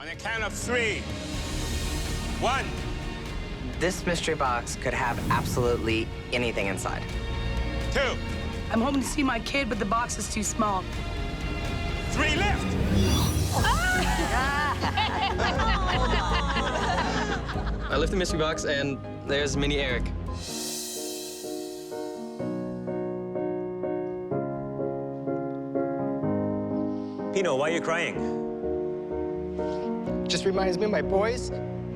On the count of 3. 1. This mystery box could have absolutely anything inside. 2. I'm hoping to see my kid, but the box is too small. 3 left. I lift the mystery box, and there's mini Eric. Pino, why are you crying? Just reminds me of my boys.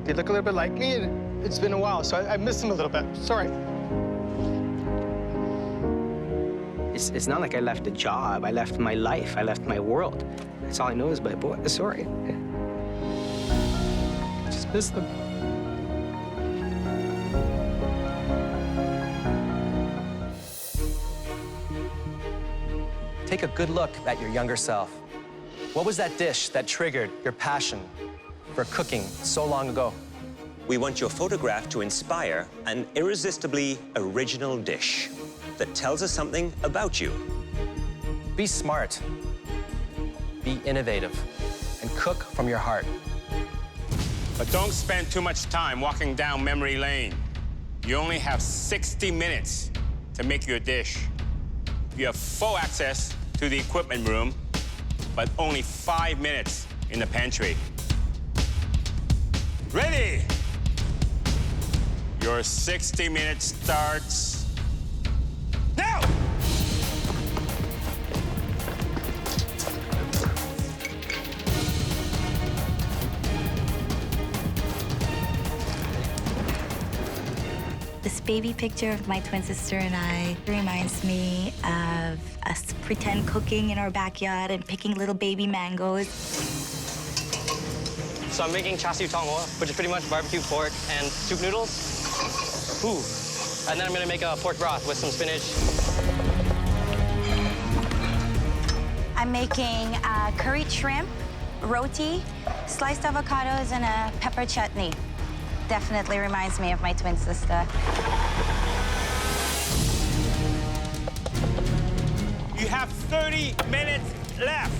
They look a little bit like me, and it's been a while, so I miss them a little bit. Sorry. It's not like I left a job. I left my life. I left my world. That's all I know is my boy. Sorry. Just miss them. Take a good look at your younger self. What was that dish that triggered your passion for cooking so long ago? We want your photograph to inspire an irresistibly original dish that tells us something about you. Be smart, be innovative, and cook from your heart. But don't spend too much time walking down memory lane. You only have 60 minutes to make your dish. You have full access to the equipment room, but only 5 minutes in the pantry. Ready? Your 60 minutes starts now! This baby picture of my twin sister and I reminds me of us pretend cooking in our backyard and picking little baby mangoes. So I'm making char siu tong mo, which is pretty much barbecue pork and soup noodles. Ooh. And then I'm gonna make a pork broth with some spinach. I'm making curried shrimp, roti, sliced avocados, and a pepper chutney. Definitely reminds me of my twin sister. You have 30 minutes left.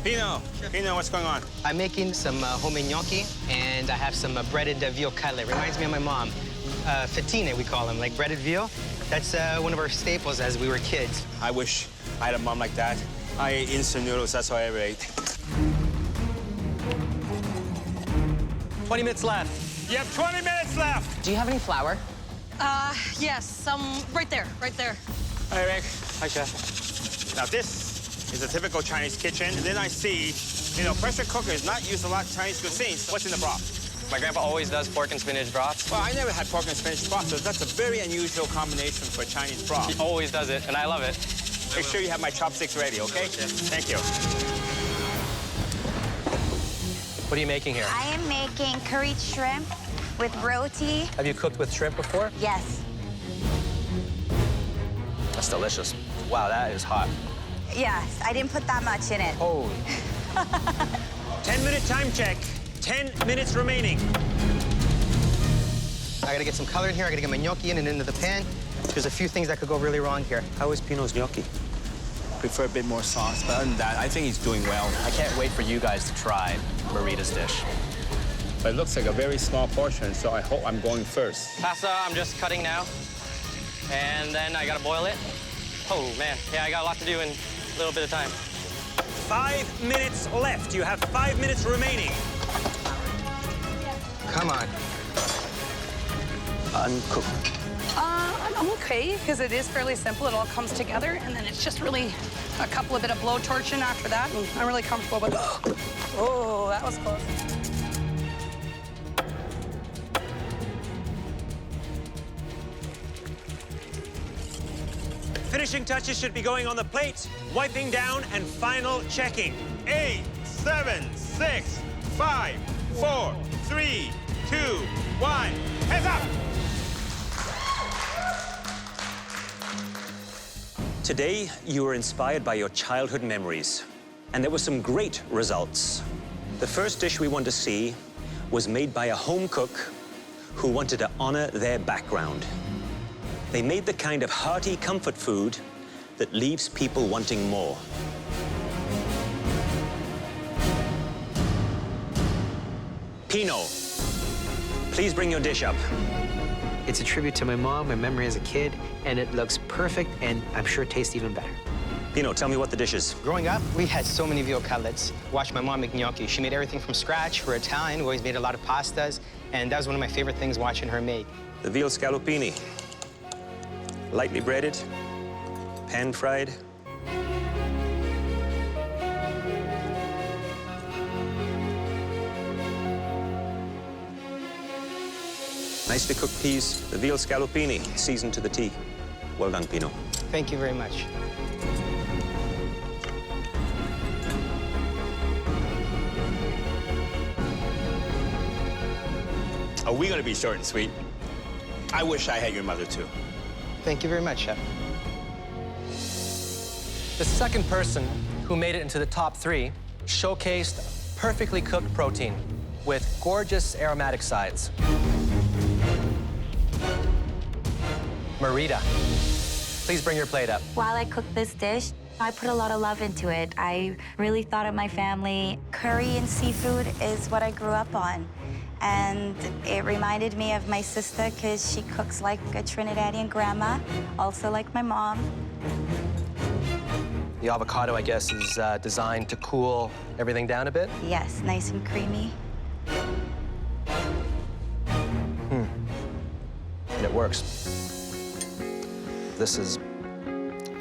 Pino, what's going on? I'm making some homemade gnocchi, and I have some breaded veal cutlet. Reminds me of my mom. Fettine, we call them, like breaded veal. That's one of our staples as we were kids. I wish I had a mom like that. I ate instant noodles, that's all I ever ate. 20 minutes left. You have 20 minutes left. Do you have any flour? Yes, some right there, right there. Hi, Rick. Hi, chef. Now, this is a typical Chinese kitchen. And then I see, pressure cookers not use a lot of Chinese cuisine. What's in the broth? My grandpa always does pork and spinach broth. Well, I never had pork and spinach broth, so that's a very unusual combination for Chinese broth. He always does it, and I love it. Make sure you have my chopsticks ready, okay? Thank you. What are you making here? I am making curried shrimp with roti. Have you cooked with shrimp before? Yes. That's delicious. Wow, that is hot. Yes, I didn't put that much in it. Holy. 10-minute time check. 10 minutes remaining. I gotta get some color in here. I gotta get my gnocchi in and into the pan. There's a few things that could go really wrong here. How is Pino's gnocchi? Prefer a bit more sauce, but other than that, I think he's doing well. I can't wait for you guys to try Marita's dish. But it looks like a very small portion, so I hope I'm going first. Pasta, I'm just cutting now. And then I gotta boil it. Oh, man. Yeah, I got a lot to do in a little bit of time. 5 minutes left. You have 5 minutes remaining. Come on. Uncooked. I'm okay, because it is fairly simple. It all comes together, and then it's just really a couple of bit of blowtorching after that, and I'm really comfortable with it. Oh, that was close. Finishing touches should be going on the plate. Wiping down and final checking. 8, 7, 6, 5, 4, 3, 2, 1. Heads up! Today, you were inspired by your childhood memories, and there were some great results. The first dish we want to see was made by a home cook who wanted to honor their background. They made the kind of hearty comfort food that leaves people wanting more. Pino, please bring your dish up. It's a tribute to my mom, my memory as a kid, and it looks perfect, and I'm sure it tastes even better. Pino, tell me what the dish is. Growing up, we had so many veal cutlets. Watched my mom make gnocchi. She made everything from scratch. We're Italian. We always made a lot of pastas, and that was one of my favorite things watching her make. The veal scallopini. Lightly breaded, pan-fried. Nicely cooked peas, the veal scallopini, seasoned to the T. Well done, Pino. Thank you very much. Are we gonna be short and sweet? I wish I had your mother too. Thank you very much, Chef. The second person who made it into the top 3 showcased perfectly cooked protein with gorgeous aromatic sides. Marita, please bring your plate up. While I cooked this dish, I put a lot of love into it. I really thought of my family. Curry and seafood is what I grew up on. And it reminded me of my sister because she cooks like a Trinidadian grandma, also like my mom. The avocado, I guess, is designed to cool everything down a bit. Yes, nice and creamy. And it works. This is,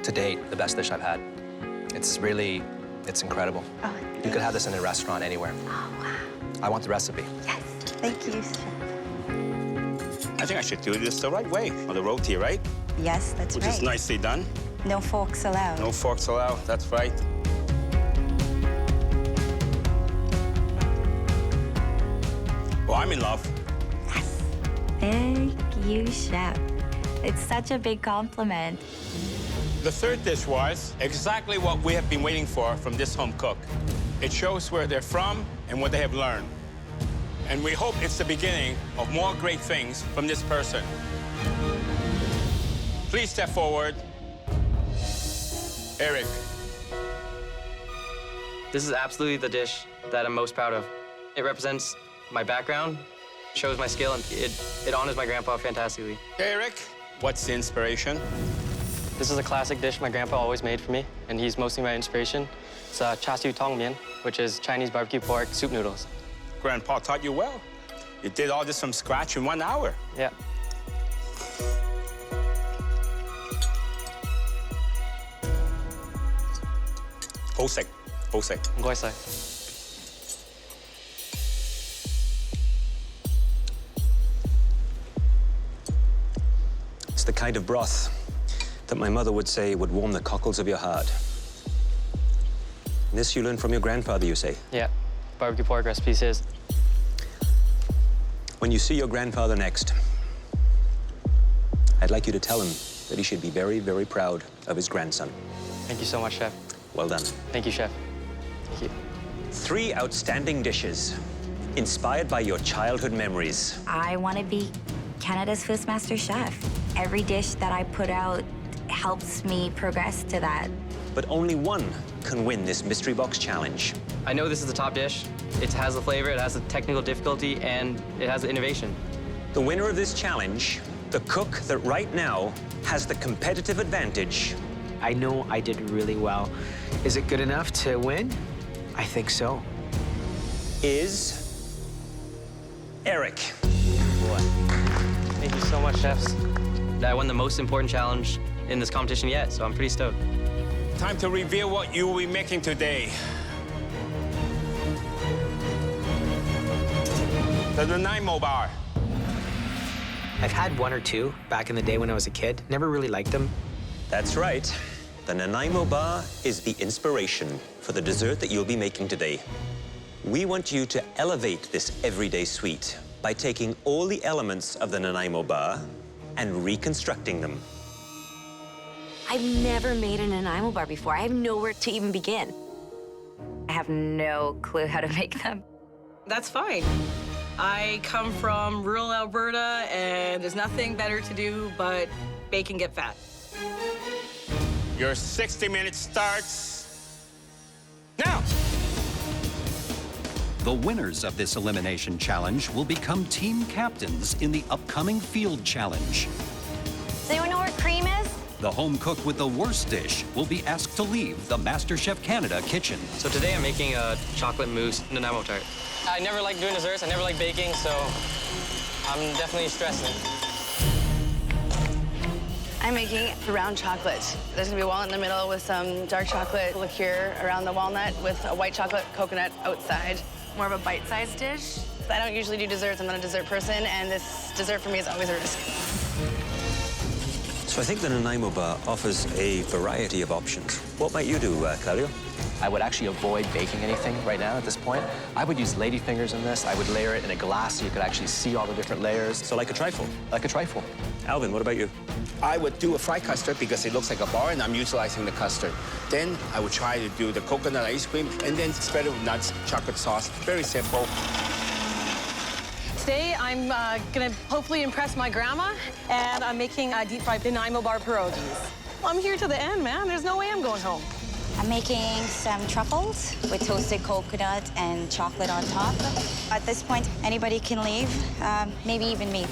to date, the best dish I've had. It's incredible. Oh, You could have this in a restaurant anywhere. Oh, wow. I want the recipe. Yes, thank you, Chef. I think I should do this the right way, on the roti, right? Yes, that's Which right. is nicely done. No forks allowed. No forks allowed, that's right. Well, I'm in love. Yes. Thank you, Chef. It's such a big compliment. The third dish was exactly what we have been waiting for from this home cook. It shows where they're from and what they have learned. And we hope it's the beginning of more great things from this person. Please step forward. Eric. This is absolutely the dish that I'm most proud of. It represents my background, shows my skill, and it honors my grandpa fantastically. Eric, what's the inspiration? This is a classic dish my grandpa always made for me, and he's mostly my inspiration. It's char siu tong mian, which is Chinese barbecue pork soup noodles. Grandpa taught you well. You did all this from scratch in 1 hour. Yeah. Hosek, hosek. Goi sai. It's the kind of broth that my mother would say would warm the cockles of your heart. This you learned from your grandfather, you say? Yeah. Barbecue pork recipes his. When you see your grandfather next, I'd like you to tell him that he should be very, very proud of his grandson. Thank you so much, Chef. Well done. Thank you, Chef. Thank you. 3 outstanding dishes inspired by your childhood memories. I want to be Canada's first master chef. Every dish that I put out helps me progress to that. But only one can win this mystery box challenge. I know this is the top dish. It has the flavor, it has the technical difficulty, and it has the innovation. The winner of this challenge, the cook that right now has the competitive advantage, I know I did really well. Is it good enough to win? I think so. is Eric. Boy. Thank you so much, chefs. I won the most important challenge in this competition yet, so I'm pretty stoked. Time to reveal what you will be making today. The Nanaimo bar. I've had 1 or 2 back in the day when I was a kid. Never really liked them. That's right. The Nanaimo bar is the inspiration for the dessert that you'll be making today. We want you to elevate this everyday sweet by taking all the elements of the Nanaimo bar and reconstructing them. I've never made an Nanaimo bar before. I have nowhere to even begin. I have no clue how to make them. That's fine. I come from rural Alberta, and there's nothing better to do but bake and get fat. Your 60 minutes starts now. The winners of this elimination challenge will become team captains in the upcoming field challenge. Does anyone know where cream is? The home cook with the worst dish will be asked to leave the MasterChef Canada kitchen. So today I'm making a chocolate mousse Nanaimo tart. I never like doing desserts, I never like baking, so I'm definitely stressing. I'm making round chocolate. There's gonna be a walnut in the middle with some dark chocolate liqueur around the walnut with a white chocolate coconut outside. More of a bite-sized dish. I don't usually do desserts, I'm not a dessert person, and this dessert for me is always a risk. So I think the Nanaimo bar offers a variety of options. What might you do, Claudio? I would actually avoid baking anything right now at this point. I would use ladyfingers in this. I would layer it in a glass so you could actually see all the different layers. So like a trifle? Like a trifle. Alvin, what about you? I would do a fried custard because it looks like a bar and I'm utilizing the custard. Then I would try to do the coconut ice cream and then spread it with nuts, chocolate sauce. Very simple. Today, I'm gonna hopefully impress my grandma, and I'm making deep-fried Nanaimo bar pierogies. I'm here to the end, man. There's no way I'm going home. I'm making some truffles with toasted coconut and chocolate on top. At this point, anybody can leave, maybe even me.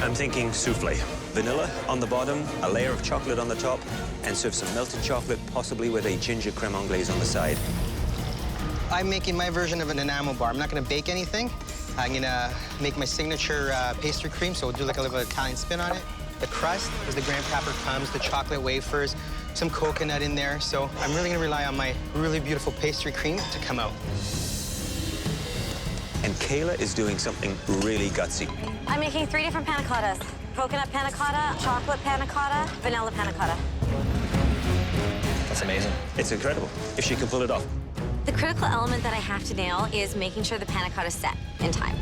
I'm thinking souffle. Vanilla on the bottom, a layer of chocolate on the top, and serve some melted chocolate, possibly with a ginger creme anglaise on the side. I'm making my version of a Nanaimo bar. I'm not gonna bake anything. I'm gonna make my signature pastry cream, so we'll do like a little Italian spin on it. The crust is the graham cracker crumbs, the chocolate wafers, some coconut in there. So I'm really gonna rely on my really beautiful pastry cream to come out. And Kayla is doing something really gutsy. I'm making 3 different panna cottas. Coconut panna cotta, chocolate panna cotta, vanilla panna cotta. That's amazing. It's incredible, if she can pull it off. The critical element that I have to nail is making sure the panna cotta is set in time.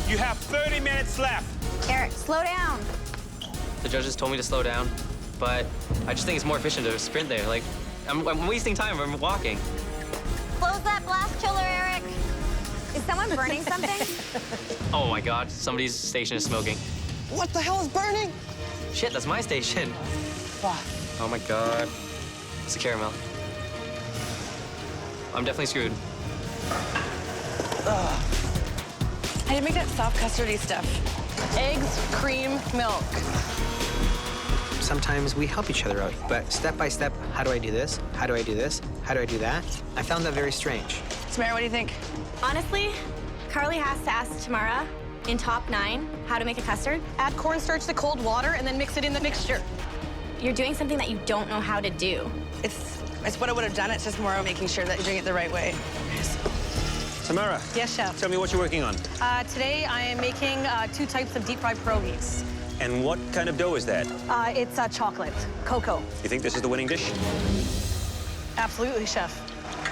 You have 30 minutes left. Eric, slow down. The judges told me to slow down, but I just think it's more efficient to sprint there. Like, I'm wasting time, I'm walking. Close that blast chiller, Eric. Is someone burning something? Oh my God, somebody's station is smoking. What the hell is burning? Shit, that's my station. Fuck. Oh my God. It's a caramel. I'm definitely screwed. I didn't make that soft custardy stuff. Eggs, cream, milk. Sometimes we help each other out, but step by step, how do I do this? How do I do this? How do I do that? I found that very strange. Samara, what do you think? Honestly, Carly has to ask Tamara in top 9 how to make a custard. Add cornstarch to cold water and then mix it in the mixture. You're doing something that you don't know how to do. It's what I would have done. It's just more of making sure that you're doing it the right way. Tamara. Yes, chef. Tell me what you're working on. Today I am making 2 types of deep-fried pierogies. And what kind of dough is that? It's chocolate, cocoa. You think this is the winning dish? Absolutely, chef.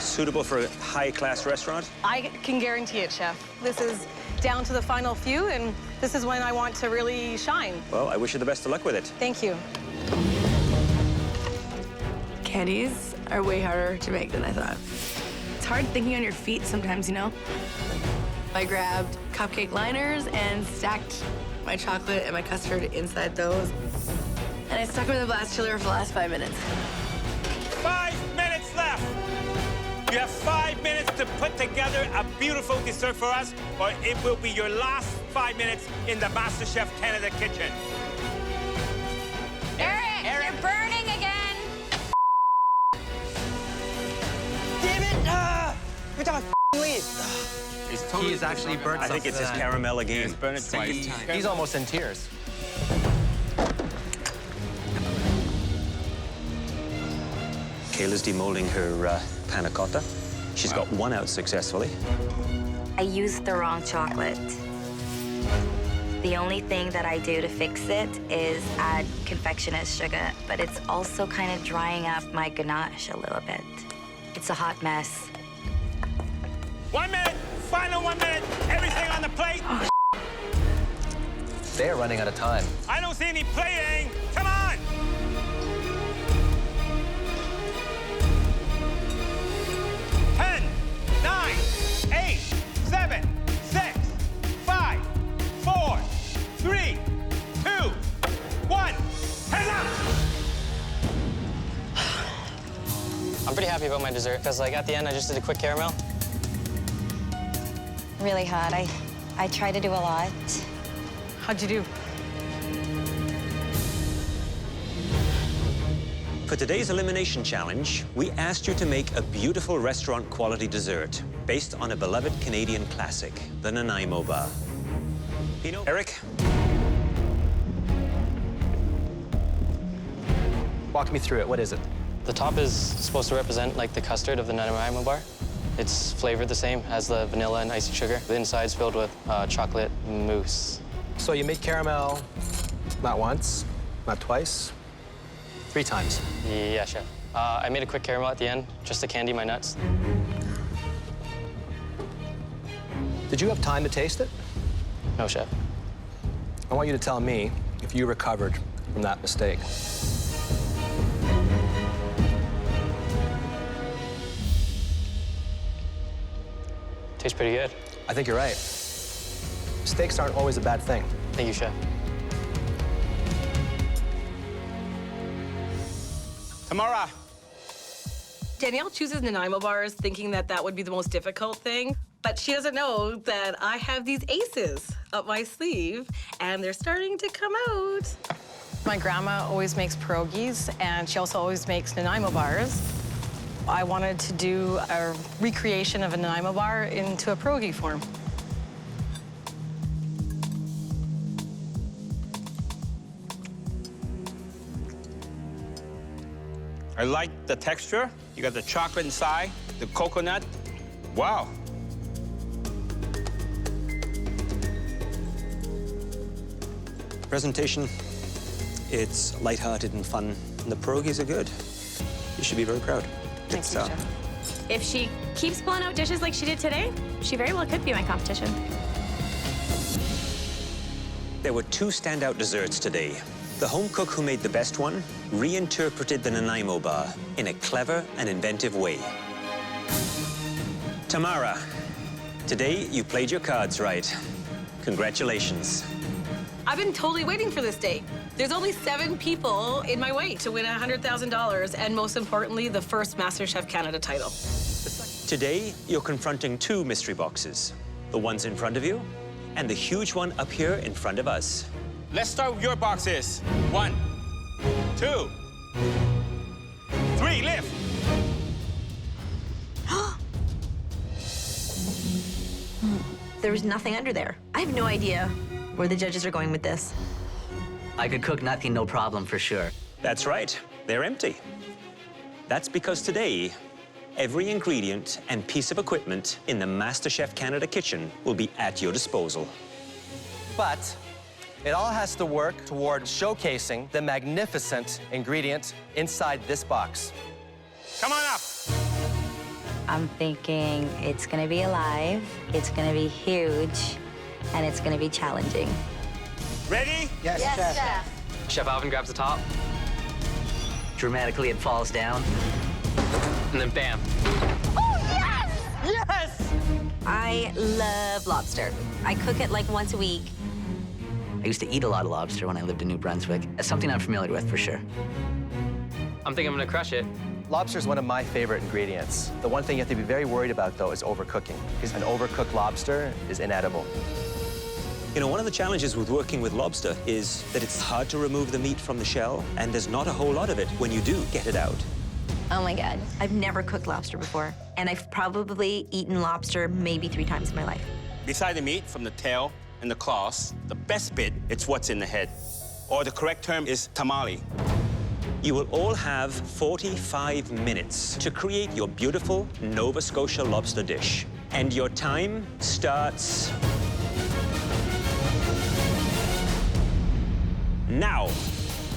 Suitable for a high-class restaurant? I can guarantee it, chef. This is down to the final few, and this is when I want to really shine. Well, I wish you the best of luck with it. Thank you. Candies are way harder to make than I thought. It's hard thinking on your feet sometimes, you know? I grabbed cupcake liners and stacked my chocolate and my custard inside those. And I stuck them in the blast chiller for the last 5 minutes. 5 minutes left. You have 5 minutes to put together a beautiful dessert for us, or it will be your last 5 minutes in the MasterChef Canada kitchen. Eric, you're burning again. Damn it! Every time I leave. He's actually burnt I think it's his caramel again. Burn it twice. He's almost in tears. Kayla's demolding her panna cotta. She's got one out successfully. I used the wrong chocolate. The only thing that I do to fix it is add confectioner's sugar, but it's also kind of drying up my ganache a little bit. It's a hot mess. 1 minute, final 1 minute, everything on the plate. They're running out of time. I don't see any plating. Come on. Ten, 9, 8, 7, 6, 5, 4, 3, 2, 1. I'm pretty happy about my dessert because, like, at the end, I just did a quick caramel. Really hard. I try to do a lot. How'd you do? For today's elimination challenge, we asked you to make a beautiful restaurant-quality dessert based on a beloved Canadian classic, the Nanaimo bar. Eric? Walk me through it. What is it? The top is supposed to represent, like, the custard of the Nanaimo bar. It's flavored the same as the vanilla and icing sugar. The inside's filled with chocolate mousse. So you made caramel not once, not twice, 3 times. Yeah, chef. I made a quick caramel at the end, just to candy my nuts. Did you have time to taste it? No, chef. I want you to tell me if you recovered from that mistake. Tastes pretty good. I think you're right. Mistakes aren't always a bad thing. Thank you, chef. Tamara. Danielle chooses Nanaimo bars thinking that that would be the most difficult thing, but she doesn't know that I have these aces up my sleeve, and they're starting to come out. My grandma always makes pierogies, and she also always makes Nanaimo bars. I wanted to do a recreation of a Nanaimo bar into a pierogi form. I like the texture. You got the chocolate inside, the coconut. Wow. Presentation, it's lighthearted and fun. And the pierogies are good. You should be very proud. Thanks, If she keeps pulling out dishes like she did today, she very well could be my competition. There were 2 standout desserts today. The home cook who made the best one reinterpreted the Nanaimo bar in a clever and inventive way. Tamara, today you played your cards right. Congratulations. I've been totally waiting for this day. There's only 7 people in my way to win $100,000, and most importantly, the first MasterChef Canada title. Today, you're confronting 2 mystery boxes. The ones in front of you, and the huge one up here in front of us. Let's start with your boxes. 1, 2, 3, lift. There was nothing under there. I have no idea where the judges are going with this. I could cook nothing, no problem, for sure. That's right, they're empty. That's because today, every ingredient and piece of equipment in the MasterChef Canada kitchen will be at your disposal. But it all has to work toward showcasing the magnificent ingredient inside this box. Come on up. I'm thinking it's gonna be alive, it's gonna be huge, and it's gonna be challenging. Ready? Yes, Chef. Chef Alvin grabs the top, Dramatically, it falls down. and then bam. Yes! I love lobster. I cook it like once a week. I used to eat a lot of lobster when I lived in New Brunswick. That's something I'm familiar with, for sure. I'm thinking I'm gonna crush it. Lobster is one of my favorite ingredients. The one thing you have to be very worried about, though, is overcooking. Because an overcooked lobster is inedible. You know, one of the challenges with working with lobster is that it's hard to remove the meat from the shell, and there's not a whole lot of it when you do get it out. Oh my God. I've never cooked lobster before, and I've probably eaten lobster maybe 3 times in my life. Beside the meat, from the tail and the claws, the best bit is what's in the head. Or the correct term is tamale. You will all have 45 minutes to create your beautiful Nova Scotia lobster dish. And your time starts now.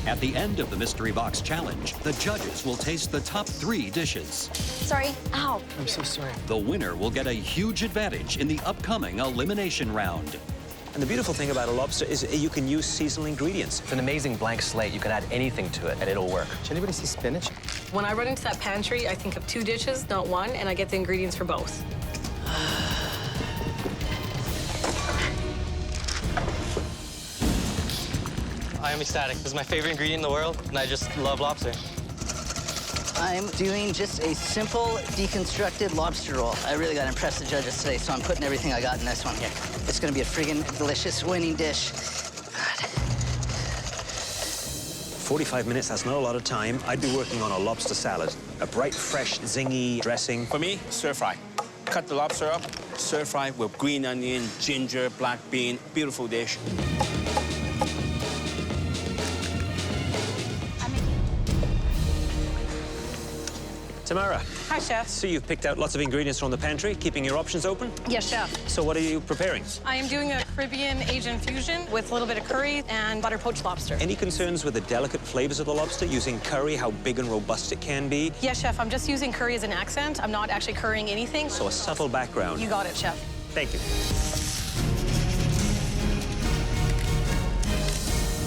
At the end of the Mystery Box Challenge, the judges will taste the top 3 dishes. Sorry. Ow. I'm so sorry. The winner will get a huge advantage in the upcoming elimination round. And the beautiful thing about a lobster is you can use seasonal ingredients. It's an amazing blank slate. You can add anything to it, and it'll work. Did anybody see spinach? When I run into that pantry, I think of 2 dishes, not 1, and I get the ingredients for both. I am ecstatic. This is my favorite ingredient in the world, and I just love lobster. I'm doing just a simple deconstructed lobster roll. I really got to impress the judges today, so I'm putting everything I got in this one here. It's going to be a friggin' delicious winning dish. God. 45 minutes, that's not a lot of time. I'd be working on a lobster salad. A bright, fresh, zingy dressing. For me, stir fry. Cut the lobster up, stir fry with green onion, ginger, black bean. Beautiful dish. Tamara. Hi, Chef. So you've picked out lots of ingredients from the pantry, keeping your options open? Yes, Chef. So what are you preparing? I am doing a Caribbean Asian fusion with a little bit of curry and butter poached lobster. Any concerns with the delicate flavors of the lobster, using curry, how big and robust it can be? Yes, Chef. I'm just using curry as an accent. I'm not actually currying anything. So a subtle background. You got it, Chef. Thank you.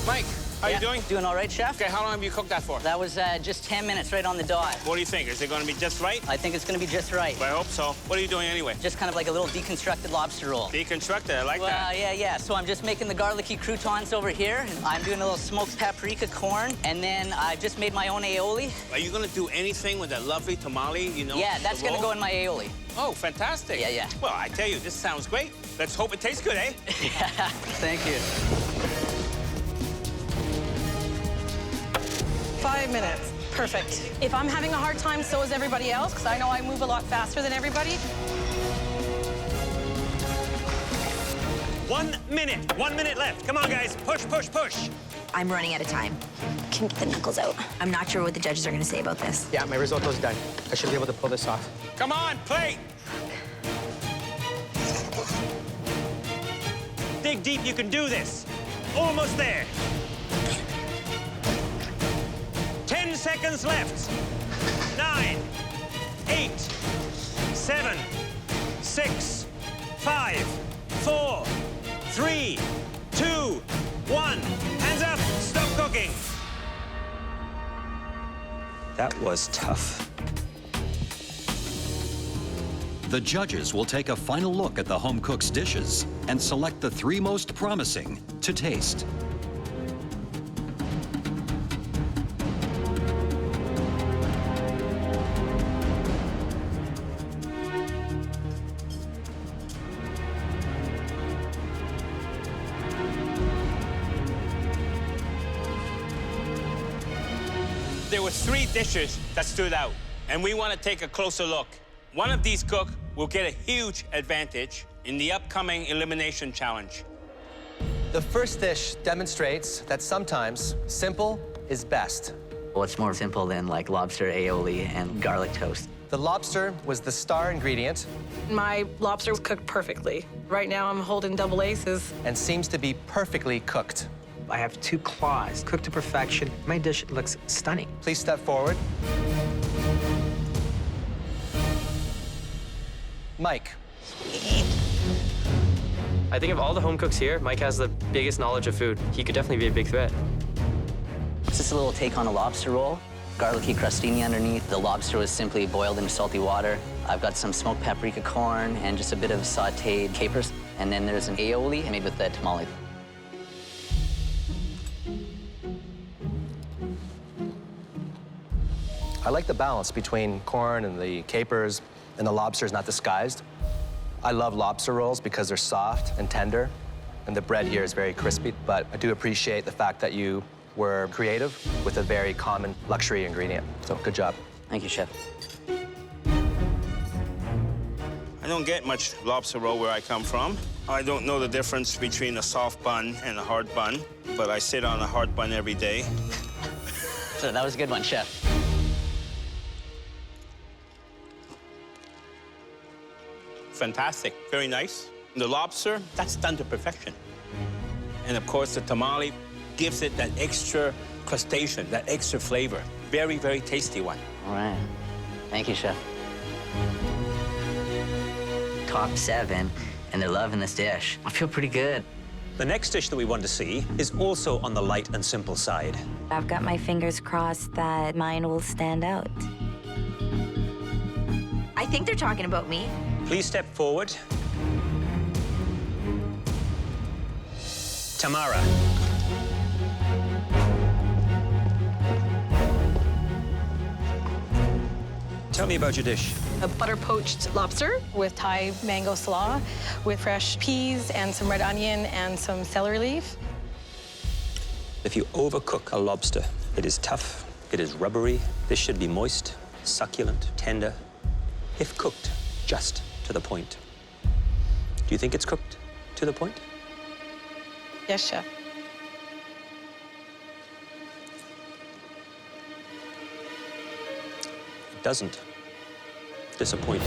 Mike, how you doing? Doing all right, Chef. Okay, how long have you cooked that for? That was just 10 minutes right on the dot. What do you think? Is it going to be just right? I think it's going to be just right. Well, I hope so. What are you doing anyway? Just kind of like a little deconstructed lobster roll. Deconstructed, I like that. Yeah. So I'm just making the garlicky croutons over here. I'm doing a little smoked paprika corn, and then I've just made my own aioli. Are you going to do anything with that lovely tamale, you know? Yeah, that's going to go in my aioli. Oh, fantastic. Yeah. Well, I tell you, this sounds great. Let's hope it tastes good, eh? Yeah, thank you. 5 minutes. Perfect. If I'm having a hard time, so is everybody else, because I know I move a lot faster than everybody. 1 minute. 1 minute left. Come on, guys. Push, push, push. I'm running out of time. Can get the knuckles out. I'm not sure what the judges are going to say about this. Yeah, my risotto's done. I should be able to pull this off. Come on, plate. Dig deep, you can do this. Almost there. 10 seconds left. 9, 8, 7, 6, 5, 4, 3, 2, 1. Hands up. Stop cooking. That was tough. The judges will take a final look at the home cook's dishes and select the 3 most promising to taste. There were 3 dishes that stood out, and we want to take a closer look. One of these cooks will get a huge advantage in the upcoming elimination challenge. The first dish demonstrates that sometimes simple is best. What's more simple than like lobster aioli and garlic toast? The lobster was the star ingredient My lobster was cooked perfectly. Right now, I'm holding double aces. and seems to be perfectly cooked. I have 2 claws, cooked to perfection. My dish looks stunning. Please step forward. Mike. I think of all the home cooks here, Mike has the biggest knowledge of food. He could definitely be a big threat. It's just a little take on a lobster roll. Garlicky crostini underneath. The lobster was simply boiled in salty water. I've got some smoked paprika corn and just a bit of sauteed capers. And then there's an aioli made with the tamale. I like the balance between corn and the capers, and the lobster is not disguised. I love lobster rolls because they're soft and tender, and the bread here is very crispy, but I do appreciate the fact that you were creative with a very common luxury ingredient. So good job. Thank you, Chef. I don't get much lobster roll where I come from. I don't know the difference between a soft bun and a hard bun, but I sit on a hard bun every day. So that was a good one, Chef. Fantastic, very nice. The lobster, that's done to perfection. And of course, the tamale gives it that extra crustacean, that extra flavor. Very, very tasty one. All right. Thank you, Chef. Top 7, and they're loving this dish. I feel pretty good. The next dish that we want to see is also on the light and simple side. I've got my fingers crossed that mine will stand out. I think they're talking about me. Please step forward. Tamara. Tell me about your dish. A butter poached lobster with Thai mango slaw, with fresh peas and some red onion and some celery leaf. If you overcook a lobster, it is tough, it is rubbery. This should be moist, succulent, tender, if cooked just to the point. Do you think it's cooked to the point? Yes, chef. It doesn't disappoint.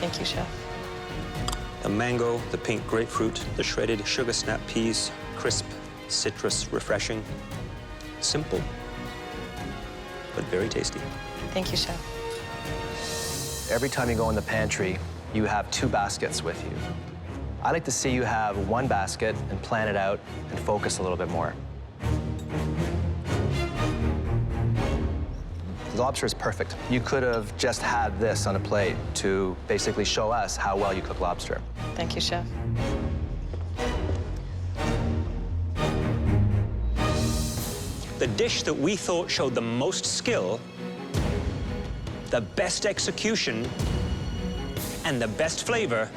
Thank you, chef. The mango, the pink grapefruit, the shredded sugar snap peas, crisp, citrus, refreshing. Simple, but very tasty. Thank you, chef. Every time you go in the pantry, you have 2 baskets with you. I like to see you have 1 basket and plan it out and focus a little bit more. The lobster is perfect. You could have just had this on a plate to basically show us how well you cook lobster. Thank you, chef. The dish that we thought showed the most skill, the best execution, and the best flavor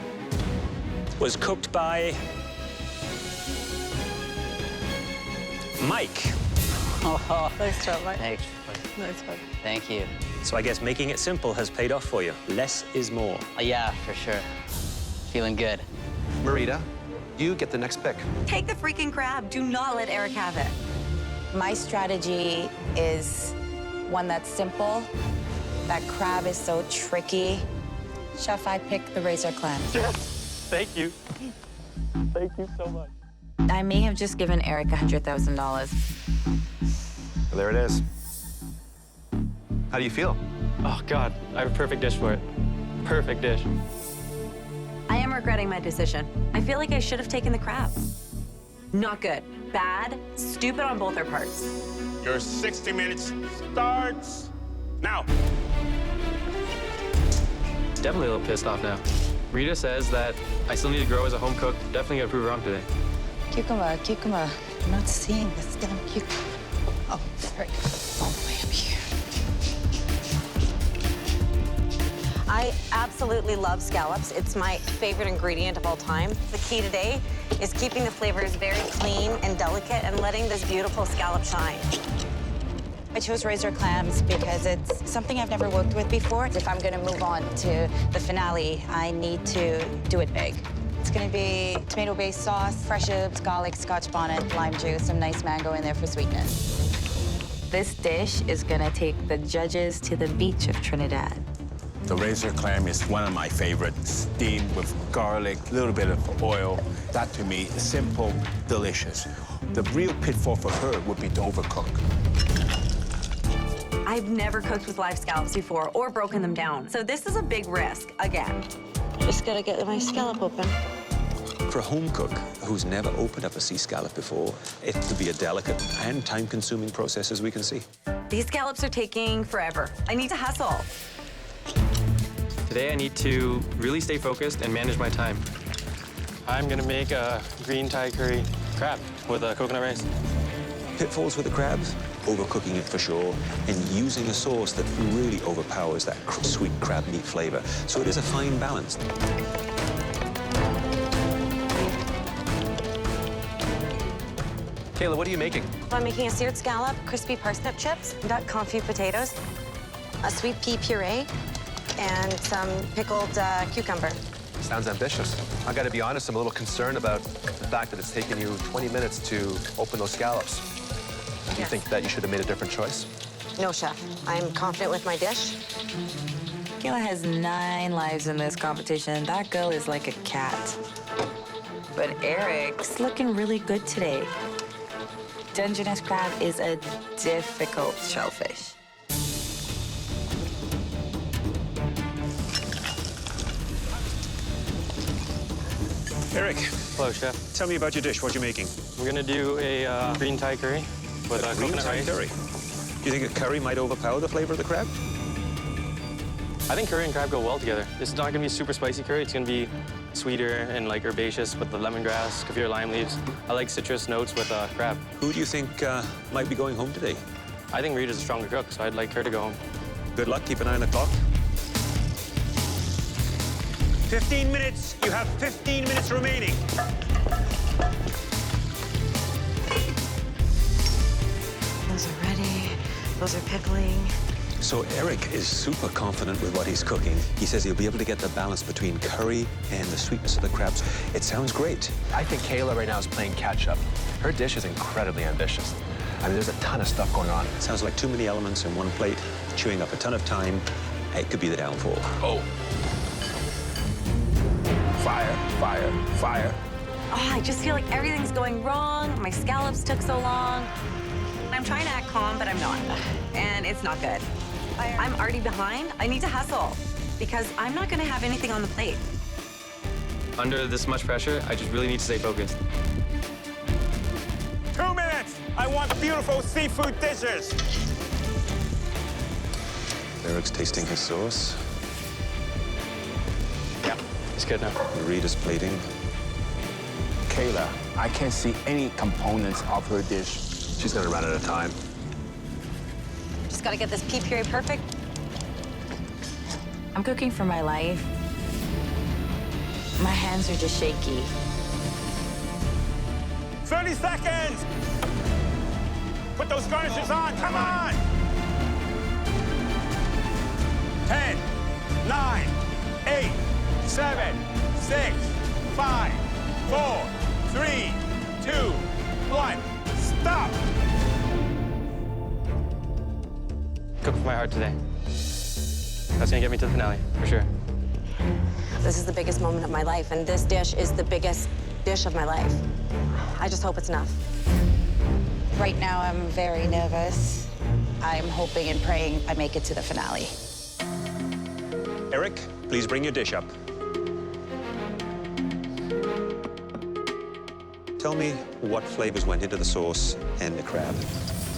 was cooked by Mike. Nice job, Mike. Thanks. Nice one. Thank you. So I guess making it simple has paid off for you. Less is more. Yeah, for sure. Feeling good. Marita, you get the next pick. Take the freaking crab. Do not let Eric have it. My strategy is one that's simple. That crab is so tricky. Chef, I pick the razor clam. Yes. Thank you. Thank you so much. I may have just given Eric $100,000. There it is. How do you feel? Oh, God. I have a perfect dish for it. Perfect dish. I am regretting my decision. I feel like I should have taken the crab. Not good. Bad. Stupid on both our parts. Your 60 minutes starts now. Definitely a little pissed off now. Rita says that I still need to grow as a home cook. Definitely gonna prove her wrong today. Cucumber, cucumber. I'm not seeing this damn cucumber. Oh, sorry. All the way up here. I absolutely love scallops. It's my favorite ingredient of all time. The key today is keeping the flavors very clean and delicate and letting this beautiful scallop shine. I chose razor clams because it's something I've never worked with before. If I'm gonna move on to the finale, I need to do it big. It's gonna be tomato-based sauce, fresh herbs, garlic, scotch bonnet, lime juice, some nice mango in there for sweetness. This dish is gonna take the judges to the beach of Trinidad. The razor clam is one of my favorites. Steamed with garlic, a little bit of oil. That, to me, is simple, delicious. The real pitfall for her would be to overcook. I've never cooked with live scallops before or broken them down. So this is a big risk, again. Just gotta get my scallop open. For a home cook who's never opened up a sea scallop before, it could be a delicate and time-consuming process, as we can see. These scallops are taking forever. I need to hustle. Today I need to really stay focused and manage my time. I'm gonna make a green Thai curry crab with a coconut rice. Pitfalls with the crabs? Overcooking it for sure, and using a sauce that really overpowers that sweet crab meat flavor. So it is a fine balance. Kayla, what are you making? I'm making a seared scallop, crispy parsnip chips, duck confit potatoes, a sweet pea puree, and some pickled cucumber. Sounds ambitious. I gotta be honest, I'm a little concerned about the fact that it's taken you 20 minutes to open those scallops. Do you think that you should have made a different choice? No, chef. I'm confident with my dish. Kayla has 9 lives in this competition. That girl is like a cat. But Eric's looking really good today. Dungeness crab is a difficult shellfish. Eric. Hello, chef. Tell me about your dish. What you making? We're gonna do a green Thai curry with a green coconut Thai rice. curry. Do you think a curry might overpower the flavor of the crab? I think curry and crab go well together. It's not gonna be super spicy curry. It's gonna be sweeter and like herbaceous with the lemongrass, kaffir lime leaves. I like citrus notes with crab. Who do you think might be going home today? I think Rita's a stronger cook, so I'd like her to go home. Good luck. Keep an eye on the clock. 15 minutes. You have 15 minutes remaining. Those are ready. Those are pickling. So Eric is super confident with what he's cooking. He says he'll be able to get the balance between curry and the sweetness of the crabs. It sounds great. I think Kayla right now is playing catch-up. Her dish is incredibly ambitious. I mean, there's a ton of stuff going on. Sounds like too many elements in one plate, chewing up a ton of time. It could be the downfall. Oh. Fire, fire, fire. Oh, I just feel like everything's going wrong. My scallops took so long. I'm trying to act calm, but I'm not. And it's not good. I'm already behind. I need to hustle because I'm not going to have anything on the plate. Under this much pressure, I just really need to stay focused. 2 minutes. I want beautiful seafood dishes. Eric's tasting his sauce. Yeah, it's good now. Rita's plating. Kayla, I can't see any components of her dish. She's gonna run out of time. Just got to get this pea puree perfect. I'm cooking for my life. My hands are just shaky. 30 seconds. Put those garnishes on. Come on. 10, 9, 8, 7, 6, 5, 4, 3, 2, 1. Stop. Cook with my heart today. That's gonna get me to the finale, for sure. This is the biggest moment of my life, and this dish is the biggest dish of my life. I just hope it's enough. Right now, I'm very nervous. I'm hoping and praying I make it to the finale. Eric, please bring your dish up. Tell me what flavors went into the sauce and the crab.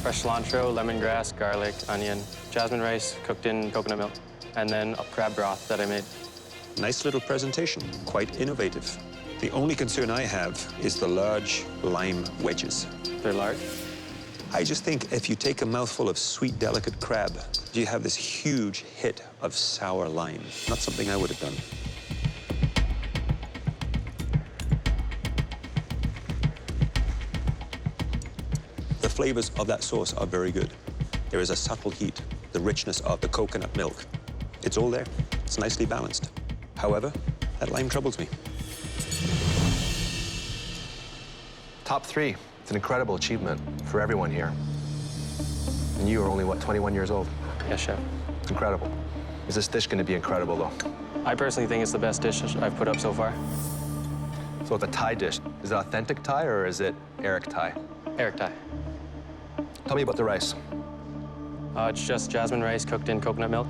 Fresh cilantro, lemongrass, garlic, onion, jasmine rice cooked in coconut milk, and then a crab broth that I made. Nice little presentation, quite innovative. The only concern I have is the large lime wedges. They're large? I just think if you take a mouthful of sweet, delicate crab, you have this huge hit of sour lime. Not something I would have done. The flavors of that sauce are very good. There is a subtle heat, the richness of the coconut milk. It's all there. It's nicely balanced. However, that lime troubles me. Top 3. It's an incredible achievement for everyone here. And you are only, what, 21 years old? Yes, chef. It's incredible. Is this dish going to be incredible, though? I personally think it's the best dish I've put up so far. So it's a Thai dish. Is it authentic Thai or is it Eric Thai? Eric Thai. Tell me about the rice. It's just jasmine rice cooked in coconut milk.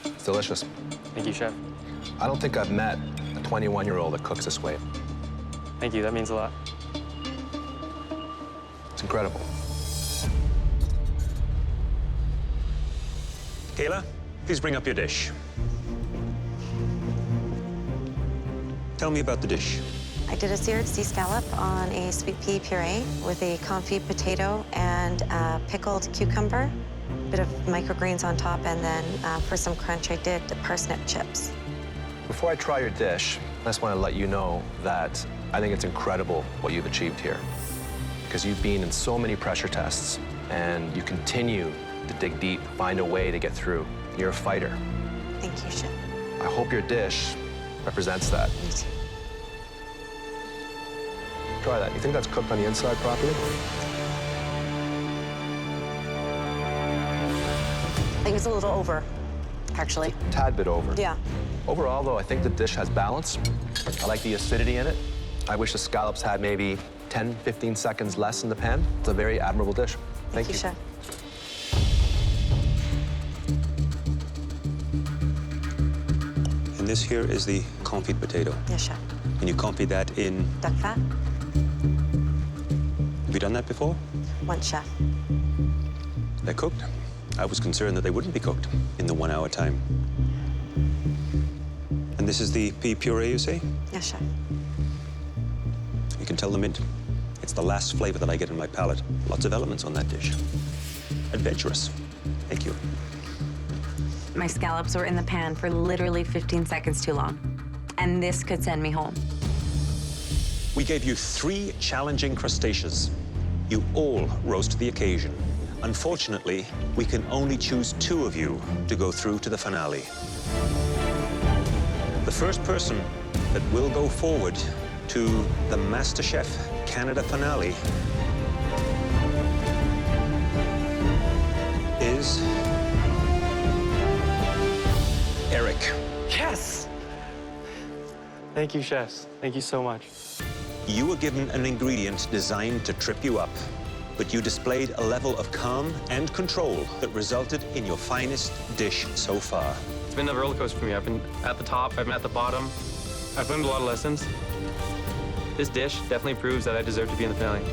It's delicious. Thank you, chef. I don't think I've met a 21-year-old that cooks this way. Thank you, that means a lot. It's incredible. Kayla, please bring up your dish. Tell me about the dish. I did a seared sea scallop on a sweet pea puree with a confit potato and a pickled cucumber, a bit of microgreens on top, and then for some crunch, I did parsnip chips. Before I try your dish, I just want to let you know that I think it's incredible what you've achieved here. Because you've been in so many pressure tests, and you continue to dig deep, find a way to get through. You're a fighter. Thank you, Chef. I hope your dish represents that. Me too. Try that. You think that's cooked on the inside properly? I think it's a little over, actually. Tad bit over. Yeah. Overall, though, I think the dish has balance. I like the acidity in it. I wish the scallops had maybe 10, 15 seconds less in the pan. It's a very admirable dish. Thank you. Chef. And this here is the confit potato. Yes, Chef. And you confit that in... Duck fat. Have you done that before? Once, Chef. They're cooked. I was concerned that they wouldn't be cooked in the 1 hour time. And this is the pea puree, you say? Yes, Chef. You can tell the mint. It's the last flavor that I get in my palate. Lots of elements on that dish. Adventurous. Thank you. My scallops were in the pan for literally 15 seconds too long. And this could send me home. We gave you 3 challenging crustaceans. You all rose to the occasion. Unfortunately, we can only choose 2 of you to go through to the finale. The first person that will go forward to the MasterChef Canada finale is Eric. Yes! Thank you, chefs. Thank you so much. You were given an ingredient designed to trip you up, but you displayed a level of calm and control that resulted in your finest dish so far. It's been a roller coaster for me. I've been at the top, I've been at the bottom. I've learned a lot of lessons. This dish definitely proves that I deserve to be in the finale.